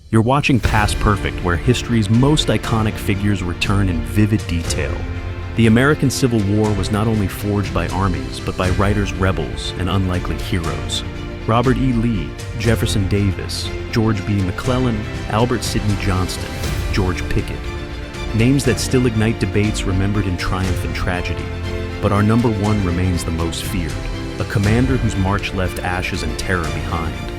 You're watching Past Perfect, where history's most iconic figures return in vivid detail. The American Civil War was not only forged by armies, but by writers, rebels, and unlikely heroes. Robert E. Lee, Jefferson Davis, George B. McClellan, Albert Sidney Johnston, George Pickett. Names that still ignite debates remembered in triumph and tragedy. But our number one remains the most feared, a commander whose march left ashes and terror behind.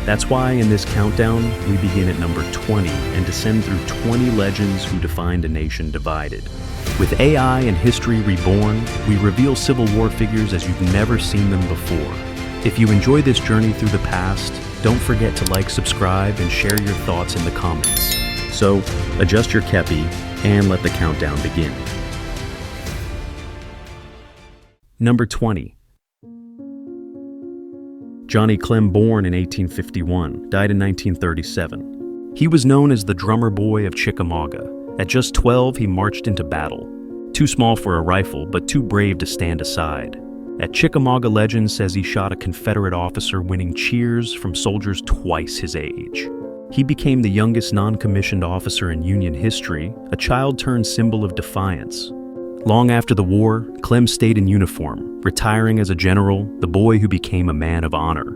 That's why in this countdown, we begin at number 20 and descend through 20 legends who defined a nation divided. With AI and history reborn, we reveal Civil War figures as you've never seen them before. If you enjoy this journey through the past, don't forget to like, subscribe, and share your thoughts in the comments. So, adjust your kepi and let the countdown begin. Number 20. Johnny Clem, born in 1851, died in 1937. He was known as the drummer boy of Chickamauga. At just 12, he marched into battle. Too small for a rifle, but too brave to stand aside. At Chickamauga, legend says he shot a Confederate officer, winning cheers from soldiers twice his age. He became the youngest non-commissioned officer in Union history, a child turned symbol of defiance. Long after the war, Clem stayed in uniform, retiring as a general, the boy who became a man of honor.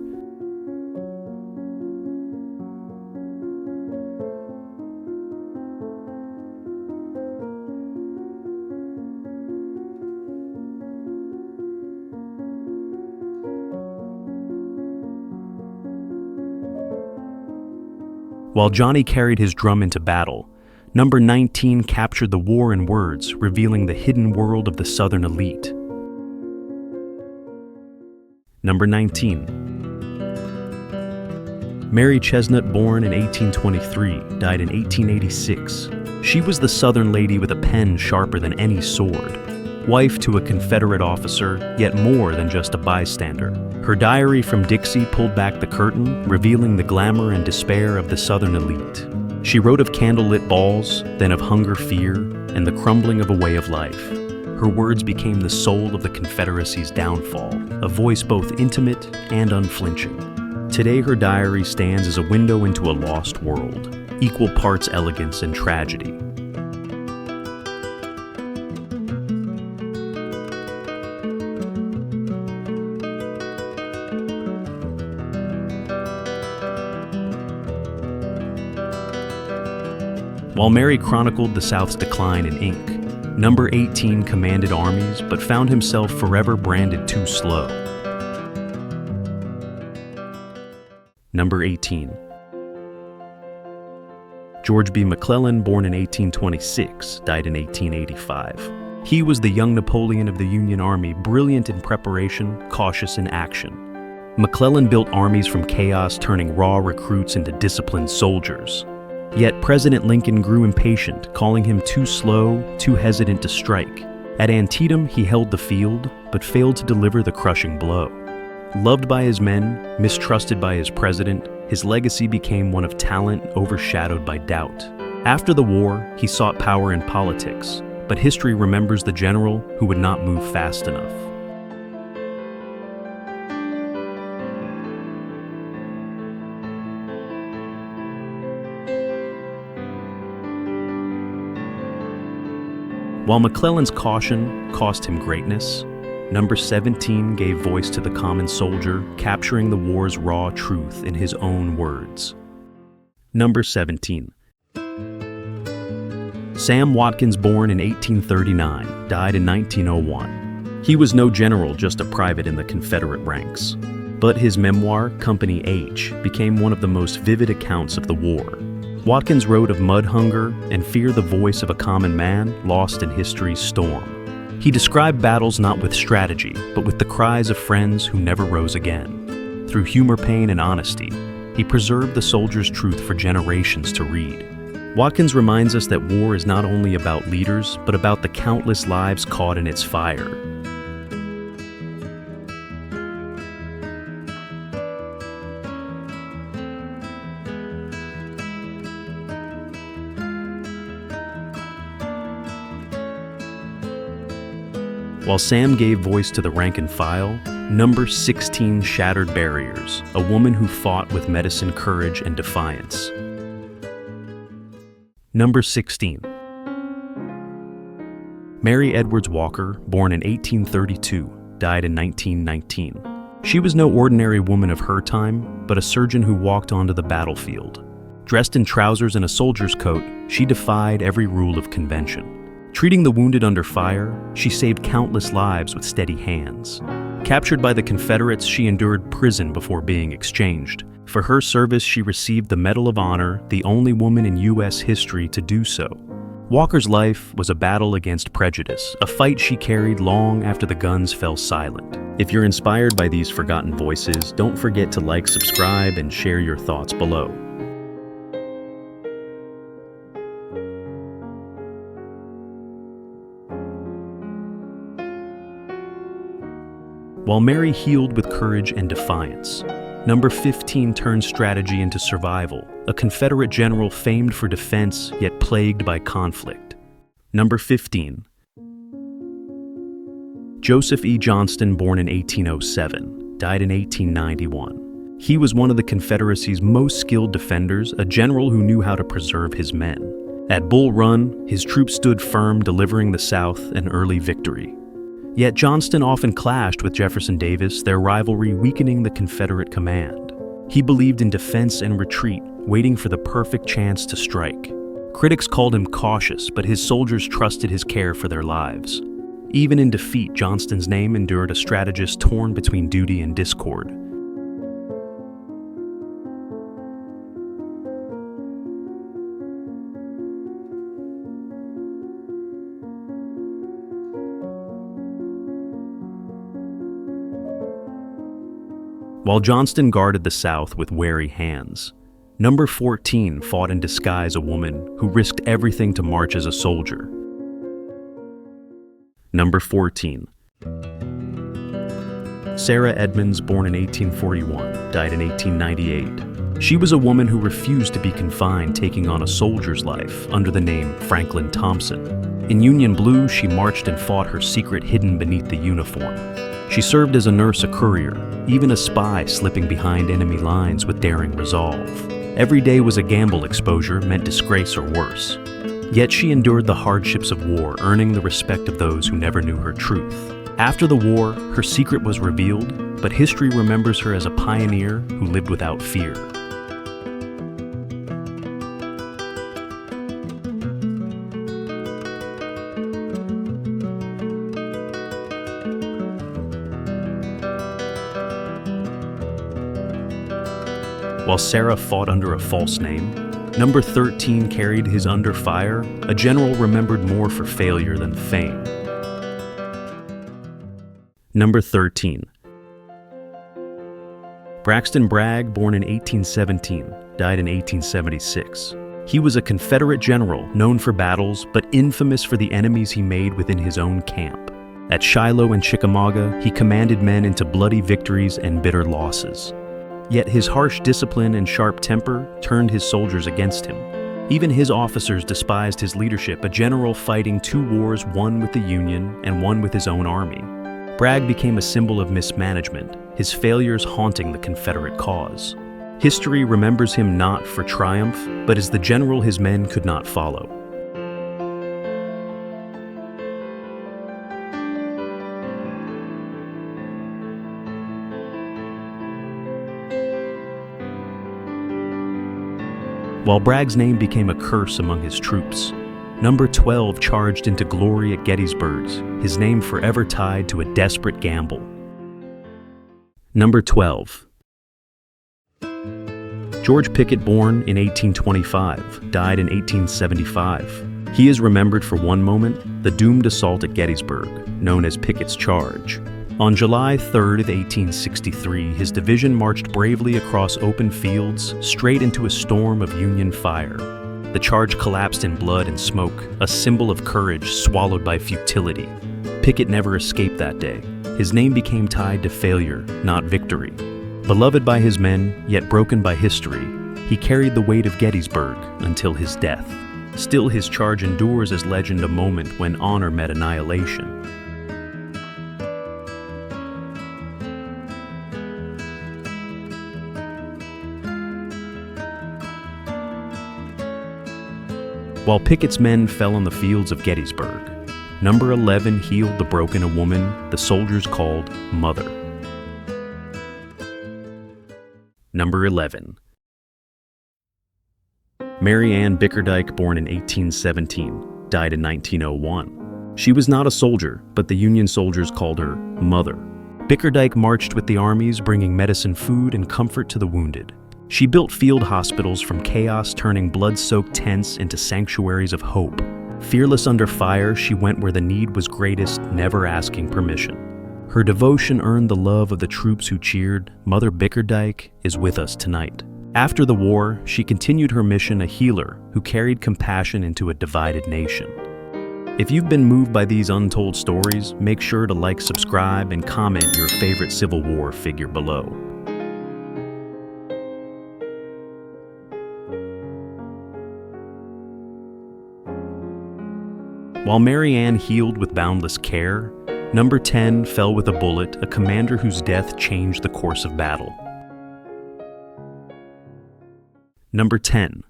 While Johnny carried his drum into battle, number 19 captured the war in words, revealing the hidden world of the Southern elite. Number 19. Mary Chesnut, born in 1823, died in 1886. She was the Southern lady with a pen sharper than any sword. Wife to a Confederate officer, yet more than just a bystander. Her diary from Dixie pulled back the curtain, revealing the glamour and despair of the Southern elite. She wrote of candlelit balls, then of hunger, fear, and the crumbling of a way of life. Her words became the soul of the Confederacy's downfall, a voice both intimate and unflinching. Today, her diary stands as a window into a lost world, equal parts elegance and tragedy. While Mary chronicled the South's decline in ink, number 18 commanded armies but found himself forever branded too slow. Number 18. George B. McClellan, born in 1826, died in 1885. He was the young Napoleon of the Union Army, brilliant in preparation, cautious in action. McClellan built armies from chaos, turning raw recruits into disciplined soldiers. Yet President Lincoln grew impatient, calling him too slow, too hesitant to strike. At Antietam, he held the field, but failed to deliver the crushing blow. Loved by his men, mistrusted by his president, his legacy became one of talent overshadowed by doubt. After the war, he sought power in politics, but history remembers the general who would not move fast enough. While McClellan's caution cost him greatness, number 17 gave voice to the common soldier, capturing the war's raw truth in his own words. Number 17. Sam Watkins, born in 1839, died in 1901. He was no general, just a private in the Confederate ranks. But his memoir, Company H, became one of the most vivid accounts of the war. Watkins wrote of mud hunger and fear, the voice of a common man lost in history's storm. He described battles not with strategy, but with the cries of friends who never rose again. Through humor, pain, and honesty, he preserved the soldier's truth for generations to read. Watkins reminds us that war is not only about leaders, but about the countless lives caught in its fire. While Sam gave voice to the rank and file, number 16 shattered barriers, a woman who fought with medicine, courage, and defiance. Number 16. Mary Edwards Walker, born in 1832, died in 1919. She was no ordinary woman of her time, but a surgeon who walked onto the battlefield. Dressed in trousers and a soldier's coat, she defied every rule of convention. Treating the wounded under fire, she saved countless lives with steady hands. Captured by the Confederates, she endured prison before being exchanged. For her service, she received the Medal of Honor, the only woman in U.S. history to do so. Walker's life was a battle against prejudice, a fight she carried long after the guns fell silent. If you're inspired by these forgotten voices, don't forget to like, subscribe, and share your thoughts below. While Mary healed with courage and defiance, Number 15 turned strategy into survival, a Confederate general famed for defense yet plagued by conflict. Number 15. Joseph E. Johnston, born in 1807, died in 1891. He was one of the Confederacy's most skilled defenders, a general who knew how to preserve his men. At Bull Run, his troops stood firm, delivering the South an early victory. Yet Johnston often clashed with Jefferson Davis, their rivalry weakening the Confederate command. He believed in defense and retreat, waiting for the perfect chance to strike. Critics called him cautious, but his soldiers trusted his care for their lives. Even in defeat, Johnston's name endured a strategist torn between duty and discord. While Johnston guarded the South with wary hands, Number 14 fought in disguise, a woman who risked everything to march as a soldier. Number 14. Sarah Edmonds, born in 1841, died in 1898. She was a woman who refused to be confined, taking on a soldier's life under the name Franklin Thompson. In Union Blue, she marched and fought her secret hidden beneath the uniform. She served as a nurse, a courier, even a spy, slipping behind enemy lines with daring resolve. Every day was a gamble. Exposure meant disgrace or worse. Yet she endured the hardships of war, earning the respect of those who never knew her truth. After the war, her secret was revealed, but history remembers her as a pioneer who lived without fear. While Sarah fought under a false name, Number 13 carried his under fire, a general remembered more for failure than fame. Number 13. Braxton Bragg, born in 1817, died in 1876. He was a Confederate general known for battles, but infamous for the enemies he made within his own camp. At Shiloh and Chickamauga, he commanded men into bloody victories and bitter losses. Yet his harsh discipline and sharp temper turned his soldiers against him. Even his officers despised his leadership, a general fighting two wars, one with the Union and one with his own army. Bragg became a symbol of mismanagement, his failures haunting the Confederate cause. History remembers him not for triumph, but as the general his men could not follow. While Bragg's name became a curse among his troops, Number 12 charged into glory at Gettysburg, his name forever tied to a desperate gamble. Number 12. George Pickett, born in 1825, died in 1875. He is remembered for one moment, the doomed assault at Gettysburg, known as Pickett's Charge. On July 3rd of 1863, his division marched bravely across open fields, straight into a storm of Union fire. The charge collapsed in blood and smoke, a symbol of courage swallowed by futility. Pickett never escaped that day. His name became tied to failure, not victory. Beloved by his men, yet broken by history, he carried the weight of Gettysburg until his death. Still, his charge endures as legend, a moment when honor met annihilation. while Pickett's men fell on the fields of Gettysburg. Number 11 healed the broken a woman the soldiers called Mother. Number 11. Mary Ann Bickerdyke, born in 1817, died in 1901. She was not a soldier, but the Union soldiers called her Mother. Bickerdyke marched with the armies, bringing medicine, food, and comfort to the wounded. She built field hospitals from chaos, turning blood-soaked tents into sanctuaries of hope. Fearless under fire, she went where the need was greatest, never asking permission. Her devotion earned the love of the troops who cheered. Mother Bickerdyke is with us tonight. After the war, she continued her mission, a healer who carried compassion into a divided nation. If you've been moved by these untold stories, make sure to like, subscribe, and comment your favorite Civil War figure below. While Mary Ann healed with boundless care, Number 10 fell with a bullet, a commander whose death changed the course of battle. Number 10.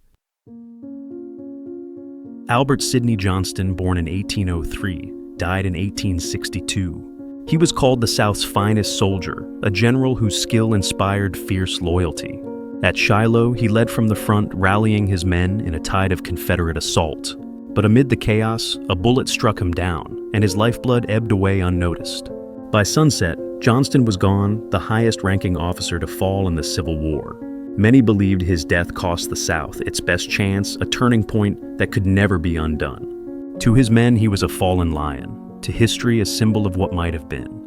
Albert Sidney Johnston, born in 1803, died in 1862. He was called the South's finest soldier, a general whose skill inspired fierce loyalty. At Shiloh, he led from the front, rallying his men in a tide of Confederate assault. But amid the chaos, a bullet struck him down, and his lifeblood ebbed away unnoticed. By sunset, Johnston was gone, the highest-ranking officer to fall in the Civil War. Many believed his death cost the South its best chance, a turning point that could never be undone. To his men, he was a fallen lion. To history, a symbol of what might have been.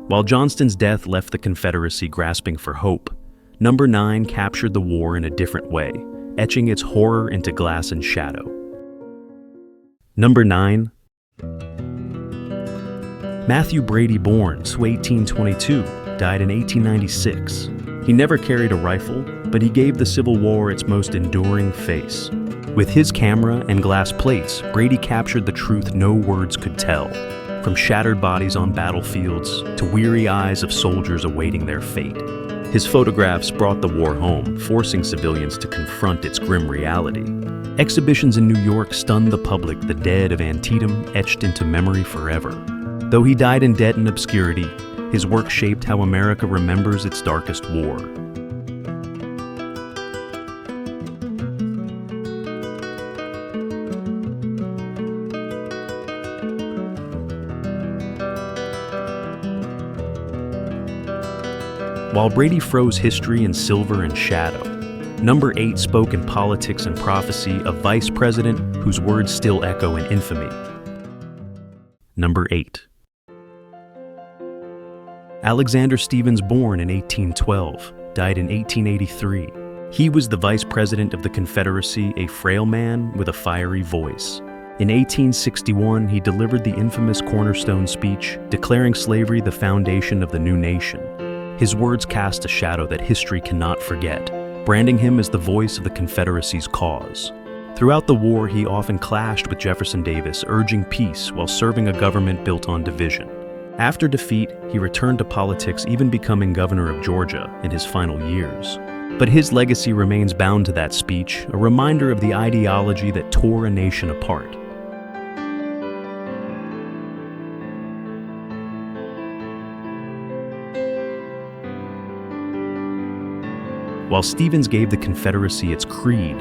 While Johnston's death left the Confederacy grasping for hope, Number 9 captured the war in a different way, etching its horror into glass and shadow. Number 9. Mathew Brady, born 1822, died in 1896. He never carried a rifle, but he gave the Civil War its most enduring face. With his camera and glass plates, Brady captured the truth no words could tell. From shattered bodies on battlefields to weary eyes of soldiers awaiting their fate. His photographs brought the war home, forcing civilians to confront its grim reality. Exhibitions in New York stunned the public, the dead of Antietam etched into memory forever. Though he died in debt and obscurity, his work shaped how America remembers its darkest war. While Brady froze history in silver and shadow, Number 8 spoke in politics and prophecy, a vice president whose words still echo in infamy. Number 8. Alexander Stephens, born in 1812, died in 1883. He was the vice president of the Confederacy, a frail man with a fiery voice. In 1861, he delivered the infamous Cornerstone speech, declaring slavery the foundation of the new nation. His words cast a shadow that history cannot forget, branding him as the voice of the Confederacy's cause. Throughout the war, he often clashed with Jefferson Davis, urging peace while serving a government built on division. After defeat, he returned to politics, even becoming governor of Georgia in his final years. But his legacy remains bound to that speech, a reminder of the ideology that tore a nation apart. While Stephens gave the Confederacy its creed,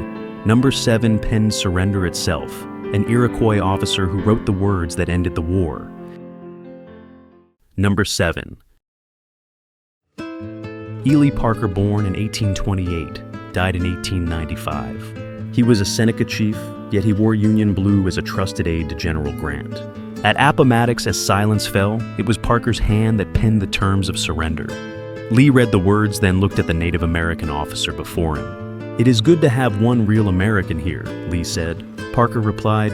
Number 7 penned surrender itself, an Iroquois officer who wrote the words that ended the war. Number 7. Ely Parker, born in 1828, died in 1895. He was a Seneca chief, yet he wore Union blue as a trusted aide to General Grant. At Appomattox, as silence fell, it was Parker's hand that penned the terms of surrender. Lee read the words, then looked at the Native American officer before him. "It is good to have one real American here," Lee said. Parker replied,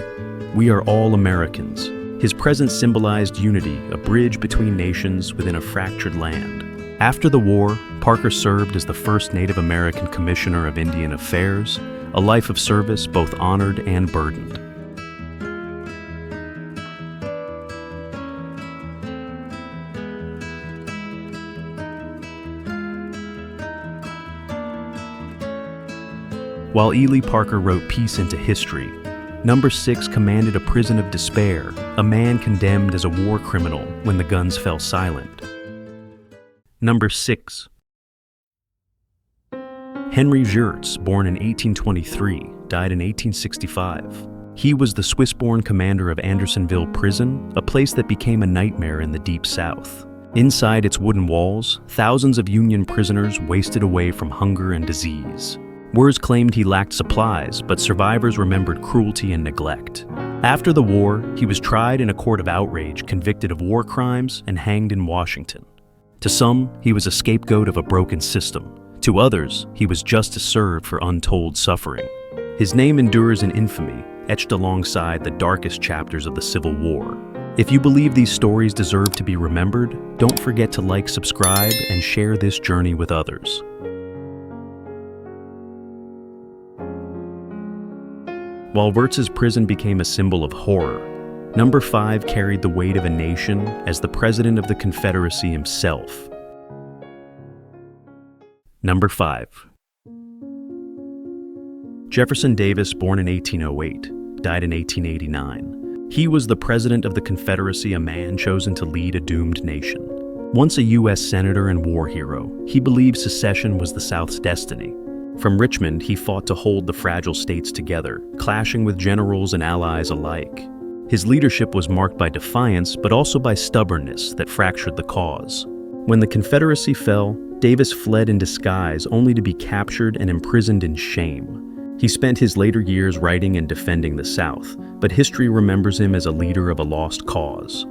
"We are all Americans." His presence symbolized unity, a bridge between nations within a fractured land. After the war, Parker served as the first Native American Commissioner of Indian Affairs, a life of service both honored and burdened. while Ely Parker wrote peace into history. Number 6 commanded a prison of despair, a man condemned as a war criminal when the guns fell silent. Number 6. Henry Wirz, born in 1823, died in 1865. He was the Swiss-born commander of Andersonville Prison, a place that became a nightmare in the Deep South. Inside its wooden walls, thousands of Union prisoners wasted away from hunger and disease. Wirz claimed he lacked supplies, but survivors remembered cruelty and neglect. After the war, he was tried in a court of outrage, convicted of war crimes, and hanged in Washington. To some, he was a scapegoat of a broken system. To others, he was justice served for untold suffering. His name endures in infamy, etched alongside the darkest chapters of the Civil War. If you believe these stories deserve to be remembered, don't forget to like, subscribe, and share this journey with others. While Wirz's prison became a symbol of horror, Number 5 carried the weight of a nation as the President of the Confederacy himself. Number 5. Jefferson Davis, born in 1808, died in 1889. He was the President of the Confederacy, a man chosen to lead a doomed nation. Once a U.S. Senator and war hero, he believed secession was the South's destiny. From Richmond, he fought to hold the fragile states together, clashing with generals and allies alike. His leadership was marked by defiance, but also by stubbornness that fractured the cause. When the Confederacy fell, Davis fled in disguise only to be captured and imprisoned in shame. He spent his later years writing and defending the South, but history remembers him as a leader of a lost cause.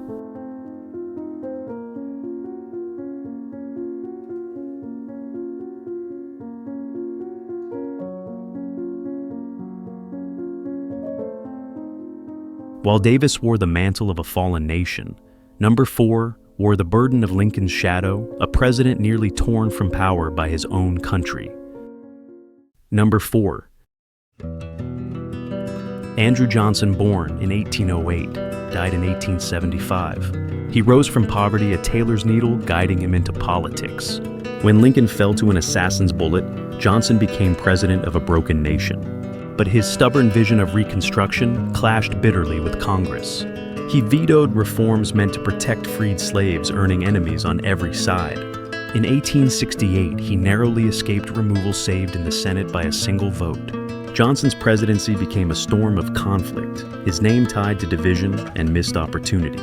While Davis wore the mantle of a fallen nation, Number 4 wore the burden of Lincoln's shadow, a president nearly torn from power by his own country. Number 4. Andrew Johnson, born in 1808, died in 1875. He rose from poverty, a tailor's needle guiding him into politics. When Lincoln fell to an assassin's bullet, Johnson became president of a broken nation. But his stubborn vision of Reconstruction clashed bitterly with Congress. He vetoed reforms meant to protect freed slaves, earning enemies on every side. In 1868, he narrowly escaped removal, saved in the Senate by a single vote. Johnson's presidency became a storm of conflict, his name tied to division and missed opportunity.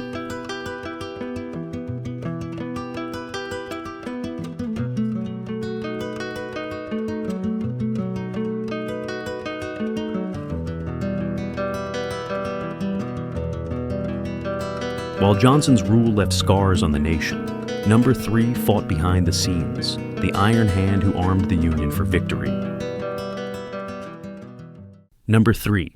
While Johnson's rule left scars on the nation, Number 3 fought behind the scenes, the iron hand who armed the Union for victory. Number 3.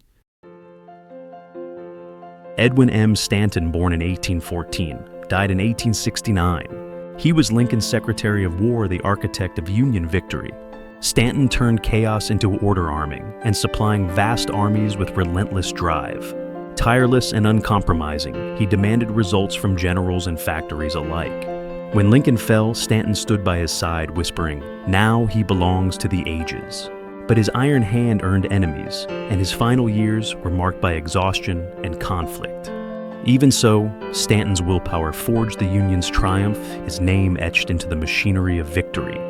Edwin M. Stanton, born in 1814, died in 1869. He was Lincoln's Secretary of War, the architect of Union victory. Stanton turned chaos into order arming and supplying vast armies with relentless drive. Tireless and uncompromising, he demanded results from generals and factories alike. When Lincoln fell, Stanton stood by his side, whispering, "Now he belongs to the ages." But his iron hand earned enemies, and his final years were marked by exhaustion and conflict. Even so, Stanton's willpower forged the Union's triumph, his name etched into the machinery of victory.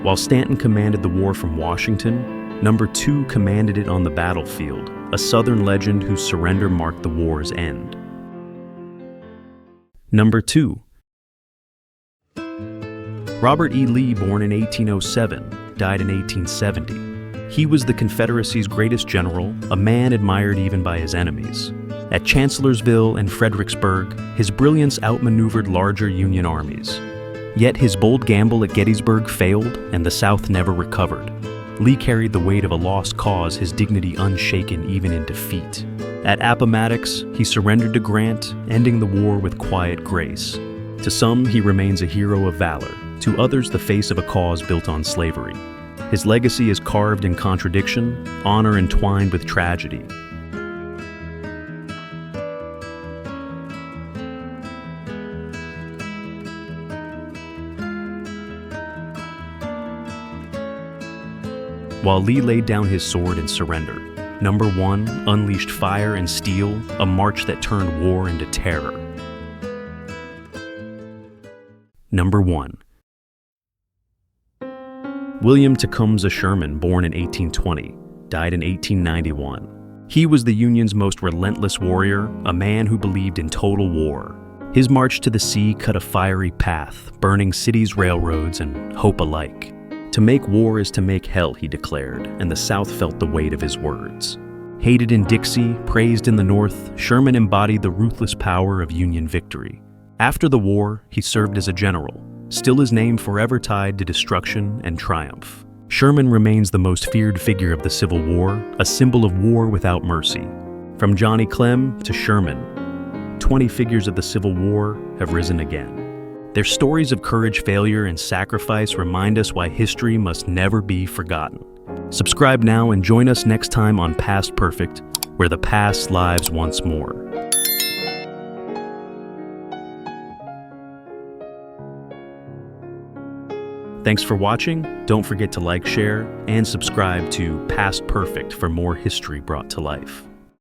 While Stanton commanded the war from Washington, Number 2 commanded it on the battlefield, a Southern legend whose surrender marked the war's end. Number 2. Robert E. Lee, born in 1807, died in 1870. He was the Confederacy's greatest general, a man admired even by his enemies. At Chancellorsville and Fredericksburg, his brilliance outmaneuvered larger Union armies. Yet his bold gamble at Gettysburg failed, and the South never recovered. Lee carried the weight of a lost cause, his dignity unshaken even in defeat. At Appomattox, he surrendered to Grant, ending the war with quiet grace. To some, he remains a hero of valor. To others, the face of a cause built on slavery. His legacy is carved in contradiction, honor entwined with tragedy. while Lee laid down his sword in surrender. Number 1 unleashed fire and steel, a march that turned war into terror. Number 1. William Tecumseh Sherman, born in 1820, died in 1891. He was the Union's most relentless warrior, a man who believed in total war. His march to the sea cut a fiery path, burning cities, railroads, and hope alike. To make war is to make hell, he declared, and the South felt the weight of his words. Hated in Dixie, praised in the North, Sherman embodied the ruthless power of Union victory. After the war, he served as a general, still his name forever tied to destruction and triumph. Sherman remains the most feared figure of the Civil War, a symbol of war without mercy. From Johnny Clem to Sherman, 20 figures of the Civil War have risen again. Their stories of courage, failure, and sacrifice remind us why history must never be forgotten. Subscribe now and join us next time on Past Perfect, where the past lives once more. Thanks for watching. Don't forget to like, share, and subscribe to Past Perfect for more history brought to life.